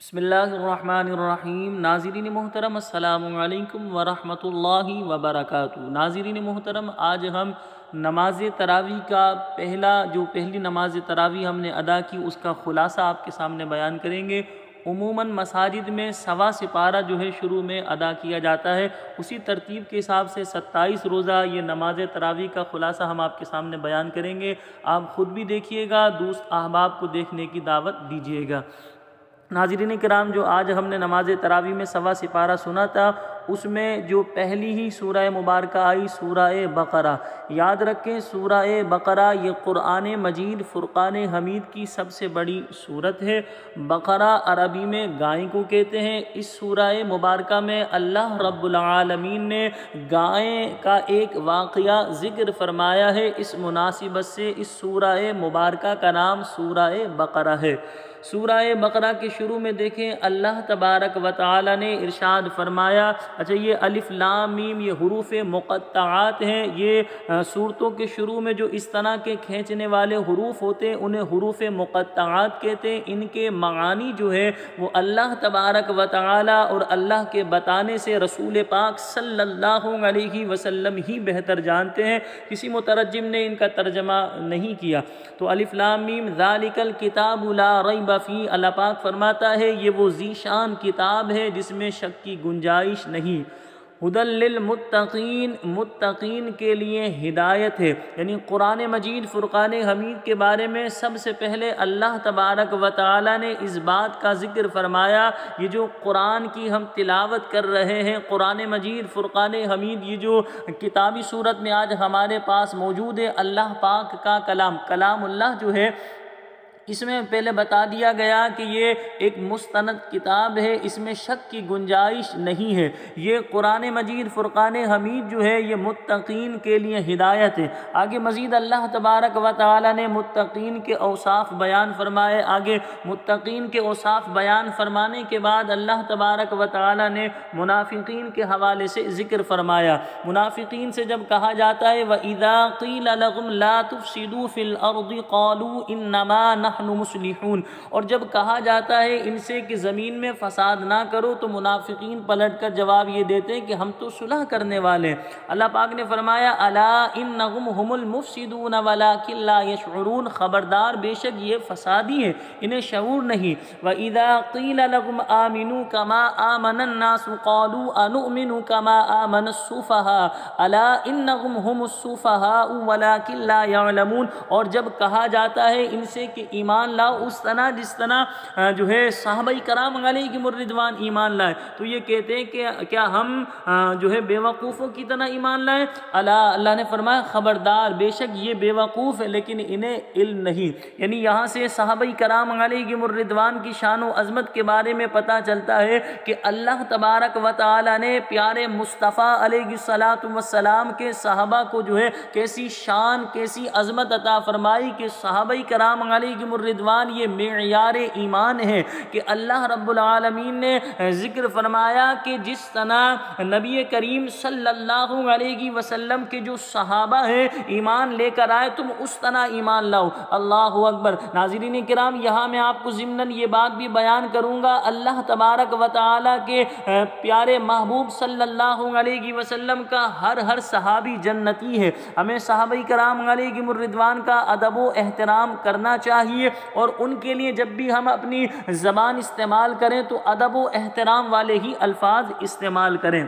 بسم اللہ الرحمن الرحیم۔ ناظرین محترم السلام علیکم ورحمۃ اللہ وبرکاتہ۔ ناظرین محترم، آج ہم نماز تراویح کا پہلی نماز تراویح ہم نے ادا کی، اس کا خلاصہ آپ کے سامنے بیان کریں گے۔ عموماً مساجد میں سوا سپارہ جو ہے شروع میں ادا کیا جاتا ہے، اسی ترتیب کے حساب سے 27 روزہ یہ نماز تراویح کا خلاصہ ہم آپ کے سامنے بیان کریں گے۔ آپ خود بھی دیکھیے گا، دوست احباب کو دیکھنے کی دعوت دیجیے گا۔ ناظرین کرام، جو آج ہم نے نماز تراویح میں سوا سپارہ سنا تھا، اس میں جو پہلی ہی سورہ مبارکہ آئی سورہ بقرہ۔ یاد رکھیں، سورہ بقرہ یہ قرآن مجید فرقان حمید کی سب سے بڑی سورت ہے۔ بقرہ عربی میں گائے کو کہتے ہیں۔ اس سورہ مبارکہ میں اللہ رب العالمین نے گائے کا ایک واقعہ ذکر فرمایا ہے، اس مناسبت سے اس سورہ مبارکہ کا نام سورہ بقرہ ہے۔ سورہ بقرہ کے شروع میں دیکھیں، اللہ تبارک و تعالی نے ارشاد فرمایا، اچھا یہ الف لام میم یہ حروف مقطعات ہیں، یہ سورتوں کے شروع میں جو اس طرح کے کھینچنے والے حروف ہوتے ہیں انہیں حروف مقطعات کہتے ہیں۔ ان کے معانی جو ہے وہ اللہ تبارک و تعالی اور اللہ کے بتانے سے رسول پاک صلی اللہ علیہ وسلم ہی بہتر جانتے ہیں، کسی مترجم نے ان کا ترجمہ نہیں کیا۔ تو الف لام میم ذالک الکتاب لا ریب فیہ، اللہ پاک فرماتا ہے یہ وہ ذیشان کتاب ہے جس میں شک کی گنجائش نہیں۔ ھدی للمتقین، متقین کے لیے ہدایت ہے، یعنی قرآن مجید فرقان حمید کے بارے میں سب سے پہلے اللہ تبارک و تعالی نے اس بات کا ذکر فرمایا، یہ جو قرآن کی ہم تلاوت کر رہے ہیں، قرآن مجید فرقان حمید، یہ جو کتابی صورت میں آج ہمارے پاس موجود ہے، اللہ پاک کا کلام اللہ جو ہے، اس میں پہلے بتا دیا گیا کہ یہ ایک مستند کتاب ہے، اس میں شک کی گنجائش نہیں ہے۔ یہ قرآن مجید فرقان حمید جو ہے یہ متقین کے لیے ہدایت ہے۔ آگے مزید اللہ تبارک و تعالی نے متقین کے اوصاف بیان فرمائے۔ آگے متقین کے اوصاف بیان فرمانے کے بعد اللہ تبارک و تعالی نے منافقین کے حوالے سے ذکر فرمایا۔ منافقین سے جب کہا جاتا ہے وَإِذَا قِيلَ لَهُمْ لَا تُفْسِدُوا فِي الْأَرْضِ قَالُوا إِنَّمَا نَحْنُ مُصْلِحُونَ، اور جب کہا جاتا ہے ان سے کہ زمین میں فساد نہ کرو تو منافقین پلٹ کر جواب یہ دیتے ہیں کہ ہم تو صلح کرنے والے ہیں۔ اللہ پاک نے فرمایا الا انہم هم المفسدون ولکن لا یشعرون، خبردار بے شک یہ فسادی ہیں، انہیں شعور نہیں۔ وَإِذَا قِيلَ لَهُمْ آمِنُوا كَمَا آمَنَ النَّاسُ قَالُوا أَنُؤْمِنُ كَمَا آمَنَ السُّفَهَاءُ أَلَا إِنَّهُمْ هُمُ السُّفَهَاءُ وَلَكِنْ لَا يَعْلَمُونَ، اور جب کہا جاتا ہے ان سے کہ ایمان لاؤ اس طرح جس طرح جو ہے صحابہ کرام علیہم الرضوان ایمان لائے، تو یہ کہتے ہیں کہ کیا ہم جو ہے بے وقوفوں کی طرح ایمان لائیں؟ اللہ نے فرمایا خبردار بے شک یہ بے وقوف ہے لیکن انہیں علم نہیں۔ یعنی یہاں سے صحابہ کرام علیہم الرضوان کی شان و عظمت کے بارے میں پتہ چلتا ہے کہ اللہ تبارک و تعالی نے پیارے مصطفیٰ علیہ الصلاۃ والسلام کے صحابہ کو جو ہے کیسی شان کیسی عظمت عطا فرمائی کہ صحابہ کرام علیہم الرضوان یہ معیار ایمان ہے کہ اللہ رب العالمین نے ذکر فرمایا کہ جس طرح نبی کریم صلی اللہ علیہ وسلم کے جو صحابہ ہیں ایمان لے کر آئے تم اس طرح ایمان لاؤ۔ اللہ اکبر۔ ناظرین کرام، یہاں میں آپ کو ضمناً یہ بات بھی بیان کروں گا، اللہ تبارک و تعالی کے پیارے محبوب صلی اللہ علیہ وسلم کا ہر صحابی جنتی ہے۔ ہمیں صحابہ کرام علیہم الرضوان کا ادب و احترام کرنا چاہیے، اور ان کے لیے جب بھی ہم اپنی زبان استعمال کریں تو ادب و احترام والے ہی الفاظ استعمال کریں۔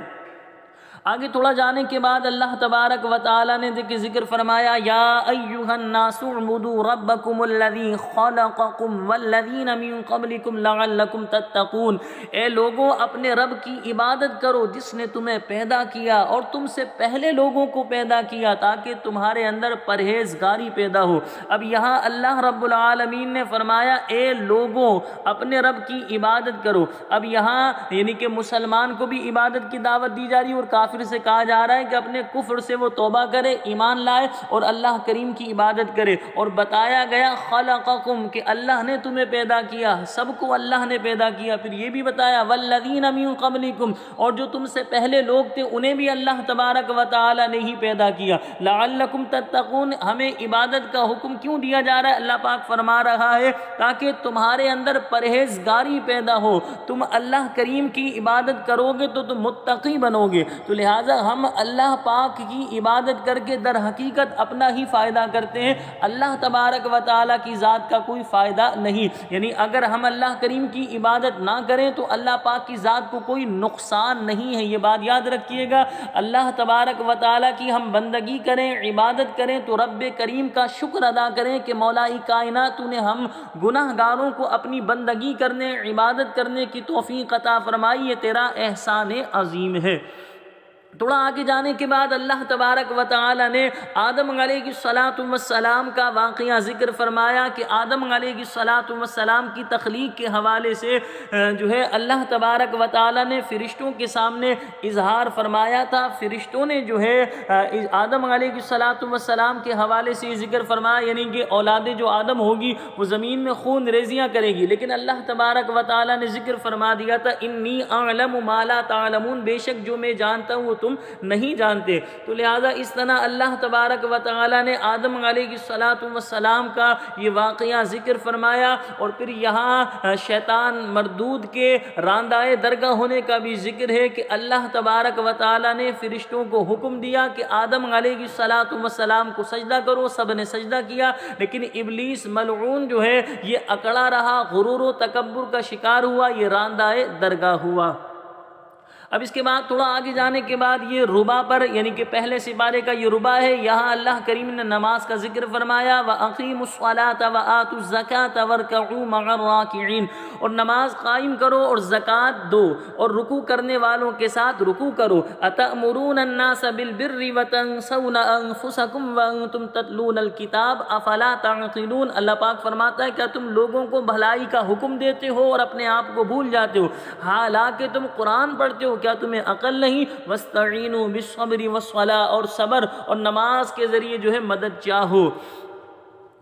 آگے تھوڑا جانے کے بعد اللہ تبارک و تعالی نے ذکر فرمایا یا ایھا الناس اعبدوا ربکم الذی خلقکم والذین من قبلکم لعلکم تتقون، اے لوگوں اپنے رب کی عبادت کرو جس نے تمہیں پیدا کیا اور تم سے پہلے لوگوں کو پیدا کیا تاکہ تمہارے اندر پرہیزگاری پیدا ہو۔ اب یہاں اللہ رب العالمین نے فرمایا اے لوگوں اپنے رب کی عبادت کرو۔ اب یہاں یعنی کہ مسلمان کو بھی عبادت کی دعوت دی جا رہی ہے اور کافر کافر سے کہا جا رہا ہے کہ اپنے کفر سے وہ توبہ کرے، ایمان لائے اور اللہ کریم کی عبادت کرے۔ اور بتایا گیا خلقکم کہ اللہ نے تمہیں پیدا کیا، سب کو اللہ نے پیدا کیا۔ پھر یہ بھی بتایا والذین من قبلکم، اور جو تم سے پہلے لوگ تھے انہیں بھی اللہ تبارک و تعالی نے ہی پیدا کیا۔ لعلکم تتقون، ہمیں عبادت کا حکم کیوں دیا جا رہا ہے؟ اللہ پاک فرما رہا ہے تاکہ تمہارے اندر پرہیزگاری پیدا ہو، تم اللہ کریم کی عبادت کرو گے تو تم متقی بنو گے۔ تو لہٰذا ہم اللہ پاک کی عبادت کر کے در حقیقت اپنا ہی فائدہ کرتے ہیں، اللہ تبارک و تعالیٰ کی ذات کا کوئی فائدہ نہیں۔ یعنی اگر ہم اللہ کریم کی عبادت نہ کریں تو اللہ پاک کی ذات کو کوئی نقصان نہیں ہے، یہ بات یاد رکھیے گا۔ اللہ تبارک و تعالیٰ کی ہم بندگی کریں، عبادت کریں تو رب کریم کا شکر ادا کریں کہ مولائی کائنات نے ہم گناہ گاروں کو اپنی بندگی کرنے، عبادت کرنے کی توفیق عطا فرمائی، یہ تیرا احسان عظیم ہے۔ تھوڑا آگے جانے کے بعد اللہ تبارک و تعالی نے آدم علیہ السلام کا واقعہ ذکر فرمایا کہ آدم علیہ السلام کی تخلیق کے حوالے سے جو ہے اللہ تبارک و تعالی نے فرشتوں کے سامنے اظہار فرمایا تھا۔ فرشتوں نے جو ہے آدم علیہ السلام کے حوالے سے ذکر فرمایا، یعنی کہ اولاد جو آدم ہوگی وہ زمین میں خون ریزیاں کرے گی، لیکن اللہ تبارک و تعالی نے ذکر فرما دیا تھا انی اعلم ما لا تعلمون، بے شک جو میں جانتا ہوں وہ تم نہیں جانتے۔ تو لہذا اس طرح اللہ تبارک و تعالی نے آدم علیہ السلام کا یہ واقعہ ذکر فرمایا، اور پھر یہاں شیطان مردود کے راندائے درگاہ ہونے کا بھی ذکر ہے کہ اللہ تبارک و تعالی نے فرشتوں کو حکم دیا کہ آدم علیہ السلام کو سجدہ کرو، سب نے سجدہ کیا، لیکن ابلیس ملعون جو ہے یہ اکڑا رہا، غرور و تکبر کا شکار ہوا، یہ راندائے درگاہ ہوا۔ اب اس کے بعد تھوڑا آگے جانے کے بعد یہ ربا پر، یعنی کہ پہلے سپارے کا یہ ربا ہے، یہاں اللہ کریم نے نماز کا ذکر فرمایا وَأَقِيمُوا الصَّلَاةَ وَآتُوا الزَّكَاةَ وَارْكَعُوا مَعَ الرَّاكِعِينَ، اور نماز قائم کرو اور زکوٰۃ دو اور رکوع کرنے والوں کے ساتھ رکوع کرو۔ أَتَأْمُرُونَ النَّاسَ بِالْبِرِّ وَتَنْسَوْنَ أَنفُسَكُمْ وَأَنْتُمْ تَتْلُونَ الْكِتَابَ أَفَلَا تَعْقِلُونَ، اللہ پاک فرماتا ہے کیا تم لوگوں کو بھلائی کا حکم دیتے ہو اور اپنے آپ کو بھول جاتے ہو، حالانکہ تم قرآن پڑھتے ہو، کیا تمہیں عقل نہیں؟ وَاسْتَعِينُوا بِالصَّبْرِ وَالصَّلَاةِ، اور صبر اور نماز کے ذریعے جو ہے مدد چاہو۔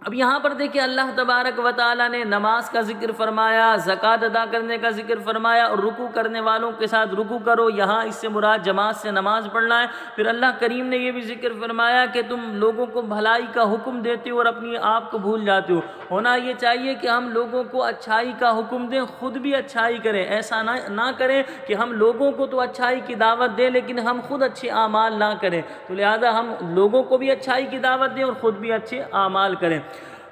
اب یہاں پر دیکھیں اللہ تبارک و تعالیٰ نے نماز کا ذکر فرمایا، زکوٰۃ ادا کرنے کا ذکر فرمایا، اور رکوع کرنے والوں کے ساتھ رکوع کرو، یہاں اس سے مراد جماعت سے نماز پڑھنا ہے۔ پھر اللہ کریم نے یہ بھی ذکر فرمایا کہ تم لوگوں کو بھلائی کا حکم دیتے ہو اور اپنی آپ کو بھول جاتے ہو۔ ہونا یہ چاہیے کہ ہم لوگوں کو اچھائی کا حکم دیں، خود بھی اچھائی کریں، ایسا نہ کریں کہ ہم لوگوں کو تو اچھائی کی دعوت دیں لیکن ہم خود اچھے اعمال نہ کریں۔ تو لہذا ہم لوگوں کو بھی اچھائی کی دعوت دیں اور خود بھی اچھے اعمال کریں۔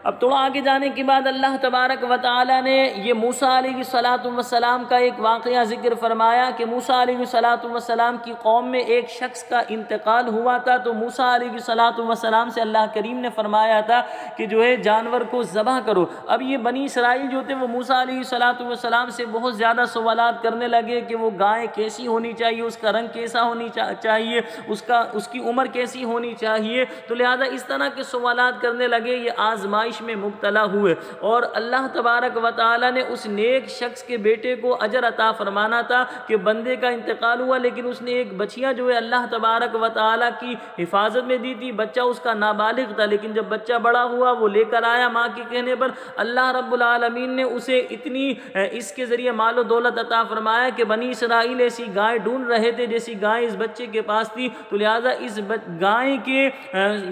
اب تھوڑا آگے جانے کے بعد اللہ تبارک و تعالی نے یہ موسیٰ علیہ السلام کا ایک واقعہ ذکر فرمایا کہ موسیٰ علیہ السلام کی قوم میں ایک شخص کا انتقال ہوا تھا، تو موسیٰ علیہ السلام سے اللہ کریم نے فرمایا تھا کہ جو ہے جانور کو ذبح کرو۔ اب یہ بنی اسرائیل جو تھے وہ موسیٰ علیہ السلام سے بہت زیادہ سوالات کرنے لگے کہ وہ گائے کیسی ہونی چاہیے، اس کا رنگ کیسا ہونی چاہیے، اس کی عمر کیسی ہونی چاہیے۔ تو لہذا اس طرح کے سوالات کرنے لگے، یہ آزمائش میں مبتلا ہوئے، اور اللہ تبارک و تعالی نے اس نیک شخص کے بیٹے کو اجر عطا فرمانا تھا کہ بندے کا انتقال ہوا، لیکن اس نے ایک بچیا جو ہے اللہ تبارک و تعالی کی حفاظت میں دی تھی، بچہ اس کا نابالغ تھا، لیکن جب بچہ بڑا ہوا وہ لے کر آیا ماں کے کہنے پر، اللہ رب العالمین نے اسے اتنی اس کے ذریعے مال و دولت عطا فرمایا کہ بنی اسرائیل ایسی گائے ڈھونڈ رہے تھے جیسی گائے اس بچے کے پاس تھی، تو لہٰذا اس گائے کے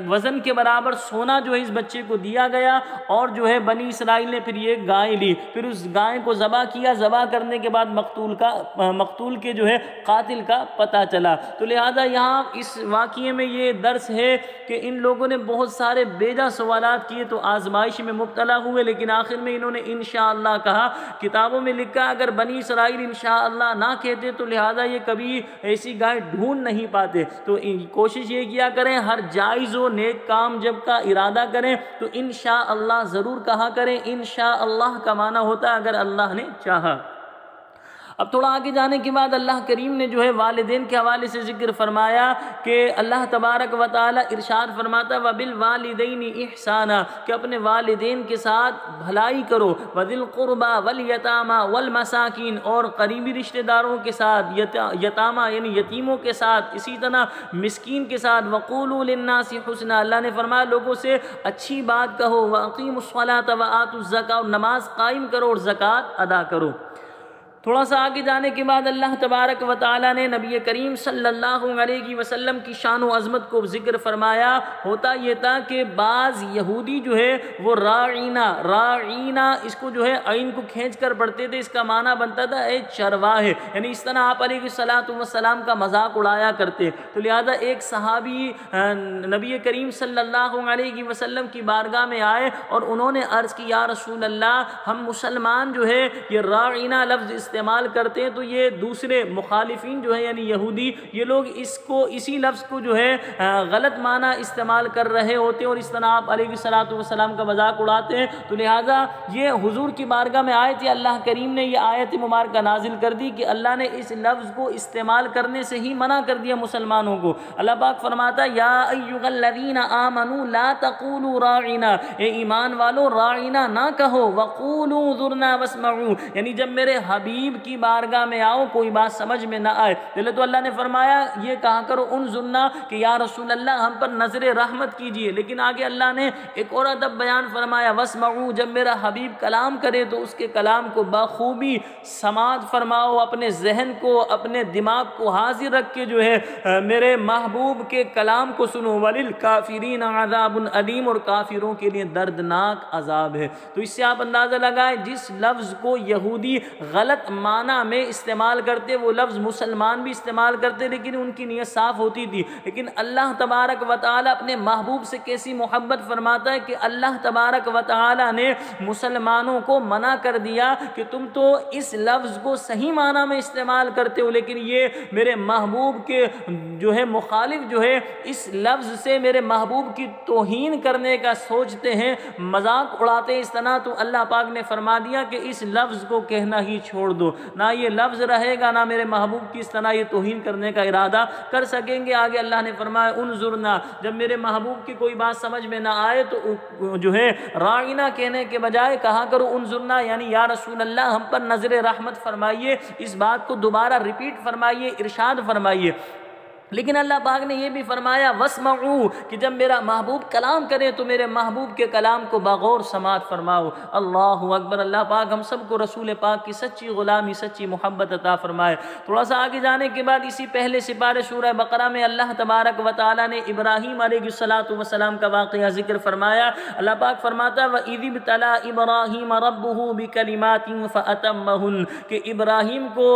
وزن کے برابر سونا جو ہے اس بچے کو دیا گیا، اور جو ہے بنی اسرائیل نے پھر یہ گائے لی، پھر اس گائے کو ذبح کیا، ذبح کرنے کے بعد مقتول کے جو ہے قاتل کا پتہ چلا۔ تو لہذا یہاں اس واقعے میں یہ درس ہے کہ ان لوگوں نے بہت سارے بیجا سوالات کیے تو آزمائش میں مبتلا ہوئے، لیکن آخر میں انہوں نے انشاءاللہ کہا۔ کتابوں میں لکھا اگر بنی اسرائیل انشاءاللہ نہ کہتے تو لہذا یہ کبھی ایسی گائے ڈھونڈ نہیں پاتے۔ تو کوشش یہ کیا کریں، ہر جائز و نیک کام جب کا ارادہ کریں تو انشاءاللہ ضرور کہا کریں۔ انشاءاللہ کا معنی ہوتا ہے اگر اللہ نے چاہا۔ اب تھوڑا آگے جانے کے بعد اللہ کریم نے جو ہے والدین کے حوالے سے ذکر فرمایا کہ اللہ تبارک و تعالی ارشاد فرماتا وَبِالْوَالِدَيْنِ إِحْسَانًا کہ اپنے والدین کے ساتھ بھلائی کرو، وَذِي الْقُرْبَى وَالْيَتَامَى وَالْمَسَاكِينِ اور قریبی رشتہ داروں کے ساتھ، یتامہ یعنی یتیموں کے ساتھ، اسی طرح مسکین کے ساتھ، وَقُولُوا لِلنَّاسِ حُسْنًا اللہ نے فرمایا لوگوں سے اچھی بات کہو، وَأَقِيمُوا الصَّلَاةَ وَآتُوا الزَّكَاةَ اور نماز قائم کرو اور زکوٰۃ ادا کرو۔ تھوڑا سا آگے جانے کے بعد اللہ تبارک و تعالیٰ نے نبی کریم صلی اللہ علیہ وسلم کی شان و عظمت کو ذکر فرمایا۔ ہوتا یہ تھا کہ بعض یہودی جو ہے وہ راعینہ اس کو جو ہے عین کو کھینچ کر پڑھتے تھے، اس کا معنی بنتا تھا اے چرواہے، یعنی اس طرح آپ علیہ السلام کا مذاق اڑایا کرتے۔ تو لہذا ایک صحابی نبی کریم صلی اللہ علیہ وسلم کی بارگاہ میں آئے اور انہوں نے عرض کی یا رسول اللہ ہم مسلمان جو ہے یہ راعینہ لفظ استعمال کرتے ہیں تو یہ دوسرے مخالفین جو ہے یعنی یہودی یہ لوگ اسی لفظ کو جو ہے غلط معنی استعمال کر رہے ہوتے ہیں اور اس طرح آپ علیہ السلام کا مذاق اڑاتے ہیں۔ تو لہٰذا یہ حضور کی بارگاہ میں آئے تھے، اللہ کریم نے یہ آیت مبارکہ نازل کر دی کہ اللہ نے اس لفظ کو استعمال کرنے سے ہی منع کر دیا مسلمانوں کو۔ اللہ پاک فرماتا یا ایھا الذین آمنوا لا تقولوا راعنا، اے ایمان والو راعنا نہ کہو، وقولوا انظرنا واسمعوا یعنی جب میرے حبیب کی بارگاہ میں آؤ کوئی بات سمجھ میں نہ آئے پہلے تو اللہ نے فرمایا یہ کہا کرو انظرنا کہ یا رسول اللہ ہم پر نظر رحمت کیجئے، لیکن آگے اللہ نے ایک اور ادب بیان فرمایا واسمعوا جب میرا حبیب کلام کرے تو اس کے کلام کو بخوبی سماعت فرماؤ، اپنے ذہن کو اپنے دماغ کو حاضر رکھ کے جو ہے میرے محبوب کے کلام کو سنو، وللکافرین عذاب علیم اور کافروں کے لیے دردناک عذاب ہے۔ تو اس سے آپ اندازہ لگائیں جس لفظ کو یہودی غلط معنی میں استعمال کرتے وہ لفظ مسلمان بھی استعمال کرتے لیکن ان کی نیت صاف ہوتی تھی، لیکن اللہ تبارک و تعالی اپنے محبوب سے کیسی محبت فرماتا ہے کہ اللہ تبارک و تعالی نے مسلمانوں کو منع کر دیا کہ تم تو اس لفظ کو صحیح معنی میں استعمال کرتے ہو لیکن یہ میرے محبوب کے جو ہے مخالف جو ہے اس لفظ سے میرے محبوب کی توہین کرنے کا سوچتے ہیں، مذاق اڑاتے ہیں اس طرح۔ تو اللہ پاک نے فرما دیا کہ اس لفظ کو کہنا ہی چھوڑ دو، نہ یہ لفظ رہے گا نہ میرے محبوب کی اس طرح یہ توہین کرنے کا ارادہ کر سکیں گے۔ آگے اللہ نے فرمایا انظرنا جب میرے محبوب کی کوئی بات سمجھ میں نہ آئے تو جو ہے راعینہ کہنے کے بجائے کہا کرو انظرنا یعنی یا رسول اللہ ہم پر نظر رحمت فرمائیے، اس بات کو دوبارہ ریپیٹ فرمائیے، ارشاد فرمائیے۔ لیکن اللہ پاک نے یہ بھی فرمایا واسمعوا کہ جب میرا محبوب کلام کرے تو میرے محبوب کے کلام کو بغور سماعت فرماؤ۔ اللہ اکبر، اللہ پاک ہم سب کو رسول پاک کی سچی غلامی سچی محبت عطا فرمائے۔ تھوڑا سا آگے جانے کے بعد اسی پہلے سپارے سورہ بقرہ میں اللہ تبارک و تعالی نے ابراہیم علیہ السلام کا واقعہ ذکر فرمایا۔ اللہ پاک فرماتا وَإِذِ ابْتَلَىٰ إِبْرَاهِيمَ رَبُّهُ بِكَلِمَاتٍ فَأَتَمَّهُنَّ کہ ابراہیم کو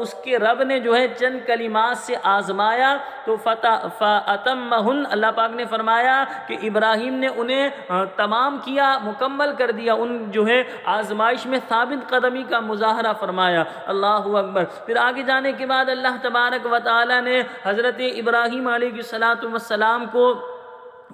اس کے رب نے جو ہے چند کلمات سے آزمایا تو فَأَتَمَّهُنَّ اللہ پاک نے فرمایا کہ ابراہیم نے انہیں تمام کیا، مکمل کر دیا، ان جو ہے آزمائش میں ثابت قدمی کا مظاہرہ فرمایا۔ اللہ اکبر۔ پھر آگے جانے کے بعد اللہ تبارک و تعالی نے حضرت ابراہیم علیہ السلام کو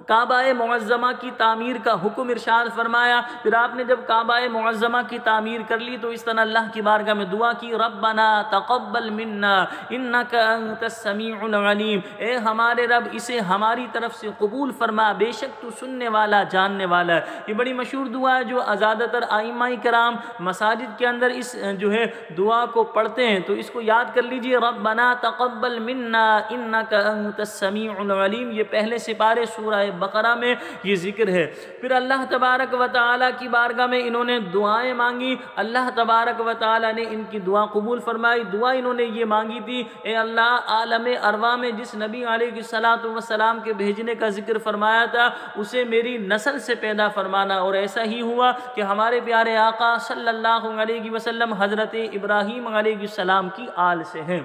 کعبہ معظمہ کی تعمیر کا حکم ارشاد فرمایا۔ پھر آپ نے جب کعبہ معظمہ کی تعمیر کر لی تو اس طرح اللہ کی بارگاہ میں دعا کی ربنا تقبل منا انک انت السمیع العلیم، اے ہمارے رب اسے ہماری طرف سے قبول فرما، بے شک تو سننے والا جاننے والا ہے۔ یہ بڑی مشہور دعا ہے جو زیادہ تر ائمہ کرام مساجد کے اندر اس جو ہے دعا کو پڑھتے ہیں، تو اس کو یاد کر لیجئے ربنا تقبل منا انک انت السمیع العلیم۔ یہ پہلے سپارے سورہ بقرہ میں یہ ذکر ہے۔ پھر اللہ تبارک و تعالیٰ کی بارگاہ میں انہوں نے دعائیں مانگی، اللہ تبارک و تعالیٰ نے ان کی دعا قبول فرمائی۔ دعا انہوں نے یہ مانگی تھی اے اللہ عالم ارواح میں جس نبی علیہ السلام کے بھیجنے کا ذکر فرمایا تھا اسے میری نسل سے پیدا فرمانا، اور ایسا ہی ہوا کہ ہمارے پیارے آقا صلی اللہ علیہ وسلم حضرت ابراہیم علیہ السلام کی آل سے ہیں۔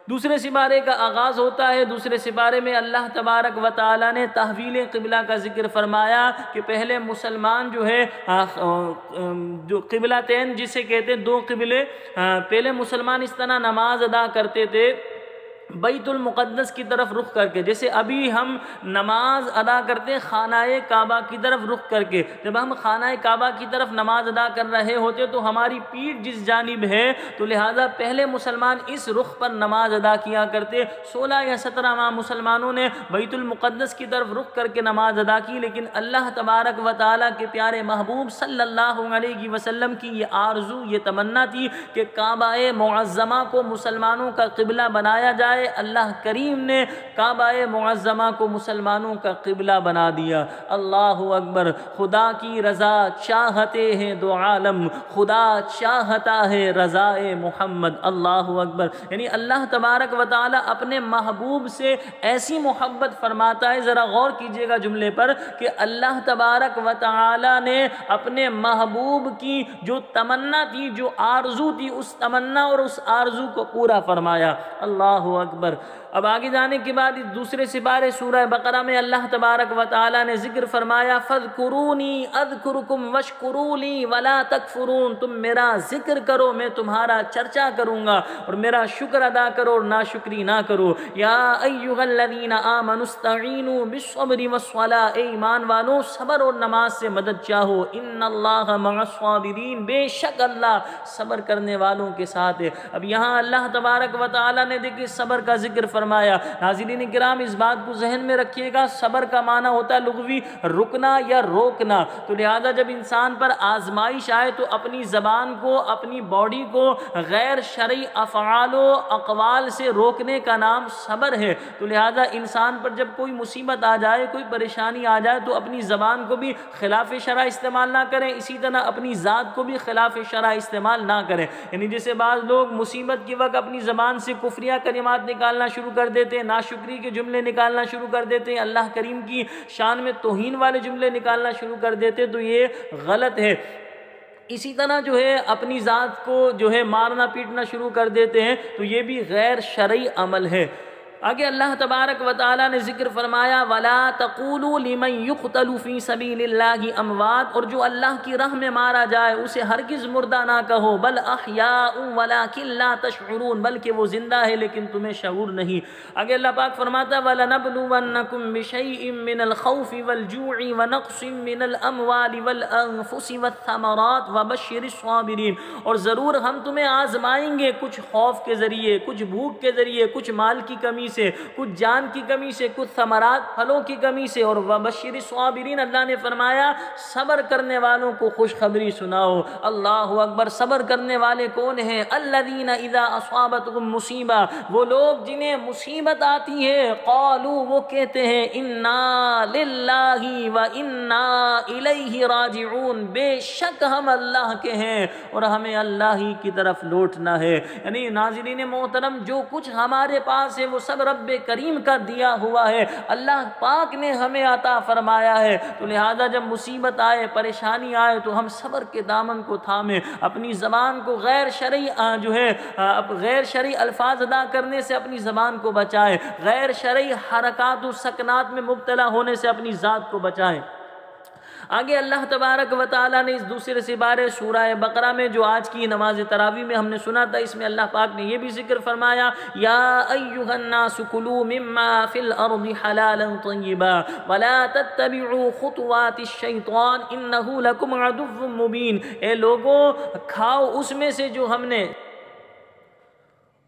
دوسرے سپارے کا آغاز ہوتا ہے۔ دوسرے سپارے میں اللہ تبارک و تعالیٰ نے تحویل قبلہ کا ذکر فرمایا کہ پہلے مسلمان جو ہے جو قبلتین جسے کہتے ہیں دو قبلے، پہلے مسلمان اس طرح نماز ادا کرتے تھے بیت المقدس کی طرف رخ کر کے، جیسے ابھی ہم نماز ادا کرتے ہیں خانہ کعبہ کی طرف رخ کر کے، جب ہم خانہ کعبہ کی طرف نماز ادا کر رہے ہوتے تو ہماری پیٹھ جس جانب ہے، تو لہٰذا پہلے مسلمان اس رخ پر نماز ادا کیا کرتے۔ 16 یا 17 ماہ مسلمانوں نے بیت المقدس کی طرف رخ کر کے نماز ادا کی، لیکن اللہ تبارک و تعالیٰ کے پیارے محبوب صلی اللہ علیہ وسلم کی یہ آرزو، یہ تمنا تھی کہ کعبہ معظمہ کو مسلمانوں کا قبلہ بنایا جائے۔ اللہ کریم نے کعبہ معظمہ کو مسلمانوں کا قبلہ بنا دیا۔ اللہ اکبر! خدا کی رضا چاہتے ہیں دو عالم، خدا چاہتا ہے رضا محمد۔ اللہ اکبر! یعنی اللہ تبارک و تعالیٰ اپنے محبوب سے ایسی محبت فرماتا ہے، ذرا غور کیجئے گا جملے پر، کہ اللہ تبارک و تعالیٰ نے اپنے محبوب کی جو تمنا تھی، جو آرزو تھی، اس تمنا اور اس آرزو کو پورا فرمایا۔ اللہ اکبر! اب آگے جانے کے بعد اس دوسرے سپارے سورہ بقرہ میں اللہ تبارک و تعالیٰ نے ذکر فرمایا، فَاذْكُرُونِي أَذْكُرُكُمْ وَاشْكُرُوا لِي وَلَا تَكْفُرُونَ، تم میرا ذکر کرو، میں تمہارا چرچا کروں گا، اور میرا شکر ادا کرو اور ناشکری نہ کرو۔ یا ایھا الذین آمنوا استعینوا بالصبر والصلاۃ، اے ایمان والو صبر اور نماز سے مدد چاہو، ان اللہ مع الصابرین، بے شک اللہ صبر کرنے والوں کے ساتھ ہے۔ اب یہاں اللہ تبارک و تعالیٰ نے دیکھیے صبر کا ذکر فرمایا۔ ناظرین کرام اس بات کو ذہن میں رکھیے گا، صبر کا معنی ہوتا ہے لغوی رکنا یا روکنا، تو لہذا جب انسان پر آزمائش آئے تو اپنی زبان کو، اپنی باڈی کو غیر شرعی افعال و اقوال سے روکنے کا نام صبر ہے۔ تو لہذا انسان پر جب کوئی مصیبت آ جائے، کوئی پریشانی آ جائے تو اپنی زبان کو بھی خلاف شرع استعمال نہ کریں، اسی طرح اپنی ذات کو بھی خلاف شرع استعمال نہ کریں۔ یعنی جیسے بعض لوگ مصیبت کے وقت اپنی زبان سے کفریہ کلمات نکالنا شروع کر دیتے ہیں، ناشکری کے جملے نکالنا شروع کر دیتے ہیں، اللہ کریم کی شان میں توہین والے جملے نکالنا شروع کر دیتے ہیں، تو یہ غلط ہے۔ اسی طرح جو ہے اپنی ذات کو جو ہے مارنا پیٹنا شروع کر دیتے ہیں، تو یہ بھی غیر شرعی عمل ہے۔ آگے اللہ تبارک و تعالیٰ نے ذکر فرمایا، وَلَا تَقُولُوا لِمَنْ يُقْتَلُ فِي سَبِيلِ اللَّهِ أَمْوَاتٌ، اور جو اللہ کی راہ میں مارا جائے اسے ہرگز مردہ نہ کہو، بل احیاء وَلَكِنْ لَا تَشْعُرُونَ، بلکہ وہ زندہ ہے لیکن تمہیں شعور نہیں۔ آگے اللہ پاک فرماتا ہے، وَلَنَبْلُوَنَّكُمْ بِشَيْءٍ مِّنَ الْخَوْفِ وَالْجُوعِ وَنَقْصٍ مِّنَ الْأَمْوَالِ وَالْأَنفُسِ وَالثَّمَرَاتِ وَبَشِّرِ الصَّابِرِينَ، اور ضرور ہم تمہیں آزمائیں گے، کچھ خوف کے ذریعے، کچھ بھوک کے ذریعے، کچھ مال کی کمی سے، کچھ جان کی کمی سے، کچھ ثمرات پھلوں کی کمی سے، اور وبشر الصابرین، اللہ نے فرمایا صبر کرنے والوں کو خوشخبری سناؤ۔ اللہ اکبر! صبر کرنے والے کون ہیں؟ الذین اذا اصابتهم مصیبہ، وہ لوگ جنہیں مصیبت آتی ہے، قالوا، وہ کہتے ہیں، انا للہ وانا الیہ راجعون، بے شک ہم اللہ کے ہیں اور ہمیں اللہ ہی کی طرف لوٹنا ہے۔ یعنی ناظرین محترم، جو کچھ ہمارے پاس ہے وہ سب رب کریم کا دیا ہوا ہے، اللہ پاک نے ہمیں عطا فرمایا ہے، تو لہذا جب مصیبت آئے، پریشانی آئے تو ہم صبر کے دامن کو تھامیں، اپنی زبان کو غیر شرعی غیر شرعی الفاظ ادا کرنے سے اپنی زبان کو بچائیں، غیر شرعی حرکات و سکنات میں مبتلا ہونے سے اپنی ذات کو بچائیں۔ آگے اللہ تبارک و تعالیٰ نے اس دوسرے سپارے سورہ بقرہ میں جو آج کی نماز تراویح میں ہم نے سنا تھا، اس میں اللہ پاک نے یہ بھی ذکر فرمایا، یا ایھا الناس کلوا مما فی الارض حلالا طیبا ولا تتبعوا خطوات الشیطان انہ لکم عدو مبین، اے لوگوں کھاؤ اس میں سے جو ہم نے،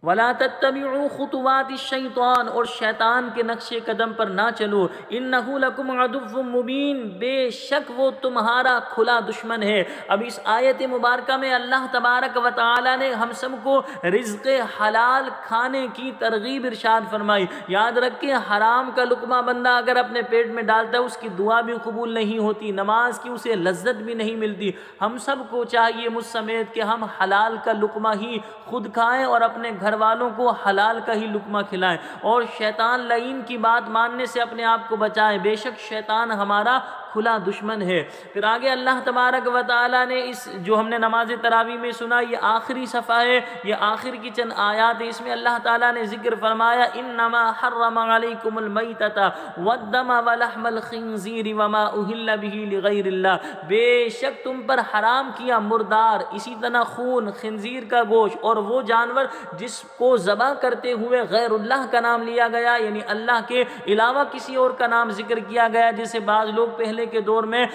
وَلَا تَتَّبِعُوا خُطُوَاتِ الشَّيْطَانِ، اور شیطان کے نقش قدم پر نہ چلو، اِنَّهُ لَكُمْ عَدُوٌّ مُّبِينٌ، بے شک وہ تمہارا کھلا دشمن ہے۔ اب اس آیت مبارکہ میں اللہ تبارک و تعالی نے ہم سب کو رزق حلال کھانے کی ترغیب ارشاد فرمائی۔ یاد رکھیں، حرام کا لقمہ بندہ اگر اپنے پیٹ میں ڈالتا ہے اس کی دعا بھی قبول نہیں ہوتی، نماز کی اسے لذت بھی نہیں ملتی۔ ہم سب کو چاہیے مجھ سمیت کہ ہم حلال کا لقمہ ہی خود کھائیں اور اپنے گھر والوں کو حلال کا ہی لقمہ کھلائیں، اور شیطان لعین کی بات ماننے سے اپنے آپ کو بچائیں، بے شک شیطان ہمارا کھلا دشمن ہے۔ پھر آگے اللہ تبارک و تعالیٰ نے اس جو ہم نے نماز تراویح میں سنا، یہ آخری صفحہ ہے، یہ آخر کی چند آیات ہیں، اس میں اللہ تعالیٰ نے ذکر فرمایا انما حرم علیکم المیتۃ والدم ولحم الخنزیر وما اہل بہ لغیر اللہ، بے شک تم پر حرام کیا مردار، اسی طرح خون، خنزیر کا گوشت اور وہ جانور جس کو ذبح کرتے ہوئے غیر اللہ کا نام لیا گیا، یعنی اللہ کے علاوہ کسی اور کا نام ذکر کیا گیا، جیسے بعض لوگ پہلے کے دور میں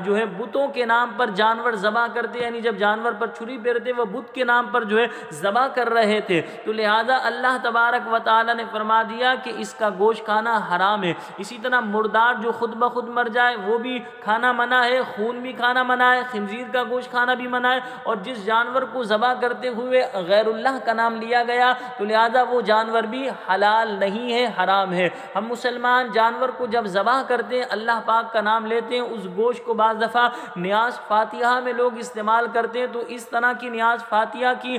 جو ہے بتوں کے نام پر جانور ذبح کرتے، یعنی جب جانور پر چھری پھیرتے وہ بت کے نام پر جو ہے ذبح کر رہے تھے، تو لہذا اللہ تبارک و تعالی نے فرما دیا کہ اس کا گوشت کھانا حرام ہے۔ اسی طرح مردار جو خود بخود مر جائے وہ بھی کھانا منع ہے، خون بھی کھانا منع ہے، خنزیر کا گوشت کھانا بھی منع ہے، اور جس جانور کو ذبح کرتے ہوئے غیر اللہ کا نام لیا گیا تو لہذا وہ جانور بھی حلال نہیں ہے، حرام ہے۔ ہم مسلمان جانور کو جب ذبح کرتے ہیں اللہ پاک کا نام لیتے ہیں، اس گوشت کو بعض دفعہ نیاز فاتحہ میں لوگ استعمال کرتے ہیں، تو اس طرح کی نیاز فاتحہ کی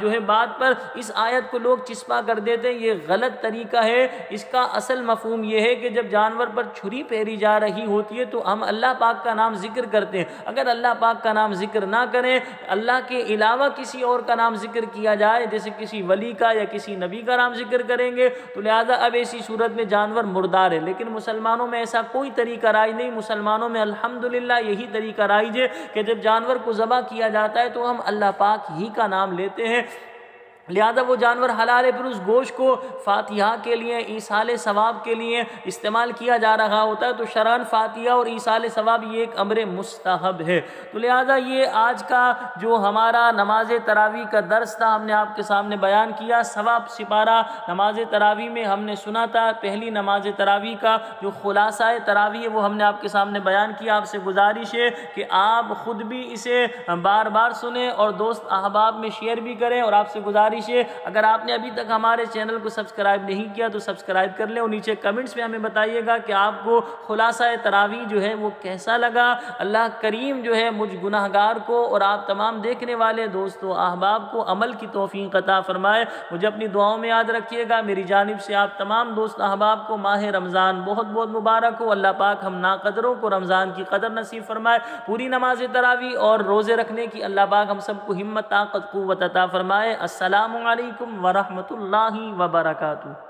جو ہے بات پر اس آیت کو لوگ چسپا کر دیتے ہیں، یہ غلط طریقہ ہے۔ اس کا اصل مفہوم یہ ہے کہ جب جانور پر چھری پھیری جا رہی ہوتی ہے تو ہم اللہ پاک کا نام ذکر کرتے ہیں، اگر اللہ پاک کا نام ذکر نہ کریں، اللہ کے علاوہ کسی اور کا نام ذکر کیا جائے، جیسے کسی ولی کا یا کسی نبی کا نام ذکر کریں گے تو لہذا اب ایسی صورت میں جانور مردار ہے۔ لیکن مسلمانوں میں ایسا کوئی طریقہ رائج نہیں، مسلمانوں میں الحمدللہ یہی طریقہ رائج ہے کہ جب جانور کو ذبح کیا جاتا ہے تو ہم اللہ پاک ہی کا نام لیتے ہیں، لہذا وہ جانور حلال ہے۔ پھر اس گوشت کو فاتحہ کے لیے، ایصال ثواب کے لیے استعمال کیا جا رہا ہوتا ہے، تو شرعاً فاتحہ اور ایصال ثواب یہ ایک امر مستحب ہے۔ تو لہذا یہ آج کا جو ہمارا نماز تراویح کا درس تھا ہم نے آپ کے سامنے بیان کیا۔ ثواب سپارہ نماز تراویح میں ہم نے سنا تھا، پہلی نماز تراویح کا جو خلاصہ تراویح ہے وہ ہم نے آپ کے سامنے بیان کیا۔ آپ سے گزارش ہے کہ آپ خود بھی اسے بار بار سنیں اور دوست احباب میں شیئر بھی کریں، اور آپ سے گزارش ہے اگر آپ نے ابھی تک ہمارے چینل کو سبسکرائب نہیں کیا تو سبسکرائب کر لیں، اور نیچے کمنٹس میں ہمیں بتائیے گا کہ آپ کو خلاصہ تراویح جو ہے وہ کیسا لگا۔ اللہ کریم جو ہے مجھ گناہگار کو اور آپ تمام دیکھنے والے دوستوں احباب کو عمل کی توفیق عطا فرمائے۔ مجھے اپنی دعاؤں میں یاد رکھیے گا۔ میری جانب سے آپ تمام دوست احباب کو ماہ رمضان بہت بہت مبارک ہو۔ اللہ پاک ہم ناقدروں کو رمضان کی قدر نصیب فرمائے۔ پوری نماز تراویح اور روزے رکھنے کی اللہ پاک ہم سب کو ہمت، طاقت، قوت عطا فرمائے۔ السلام علیکم ورحمۃ اللہ وبرکاتہ۔